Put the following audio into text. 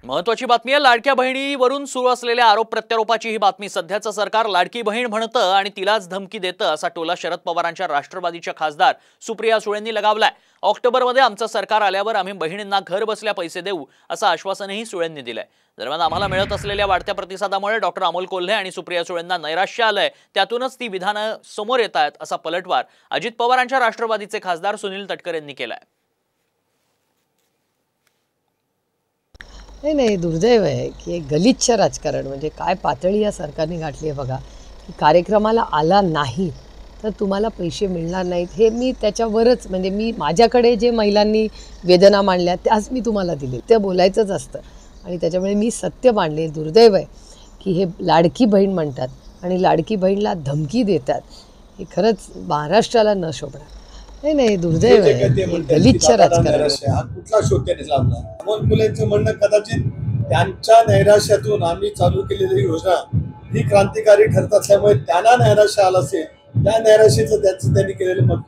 महत्वाची बातमी आहे। लाडक्या बहिणीवरून सुरू असलेल्या आरोप प्रत्यारोपाची ही बातमी। सध्याचं सरकार लाडकी बहीण म्हणतं आणि तिलाच धमकी देतं असा टोला शरद पवारांच्या राष्ट्रवादीच्या खासदार सुप्रिया सुळेंनी लगावलाय। ऑक्टोबरमध्ये आमचं सरकार आल्यावर आम्ही बहिणींना घर बसल्या पैसे देऊ असं आश्वासनही सुळेंनी दिलंय। दरम्यान आम्हाला मिळत असलेल्या वाढत्या प्रतिसादामुळे डॉक्टर अमोल कोल्हे आणि सुप्रिया सुळेंना नैराश्य आलंय। त्यातूनच ती विधानं समोर येतात असा पलटवार अजित पवारांच्या राष्ट्रवादीचे खासदार सुनील तटकरे यांनी केलाय। नाही दुर्दैव आहे की एक गलिच्छ राजकारण म्हणजे काय पातळी या सरकारने गाठली आहे बघा, की कार्यक्रमाला आला नाही तर तुम्हाला पैसे मिळणार नाहीत। हे मी त्याच्यावरच म्हणजे मी माझ्याकडे जे महिलांनी वेदना मांडल्या त्याच मी तुम्हाला दिले, ते बोलायचंच असतं आणि त्याच्यामुळे मी सत्य मांडले। दुर्दैव आहे की हे लाडकी बहीण म्हणतात आणि लाडकी बहीणला धमकी देतात, हे खरंच महाराष्ट्राला न शोभणार। नाही दुर्दैव आहे, गलिच्छ राजकारण। हा कुठला शोध त्यांनी लावला? अमोल कोल्हेंचं म्हणणं कदाचित त्यांच्या नैराश्यातून आम्ही चालू केलेली योजना ही क्रांतिकारी ठरत असल्यामुळे त्यांना नैराश्य आलं असेल, त्या नैराश्याचं त्यांनी केलेलं मत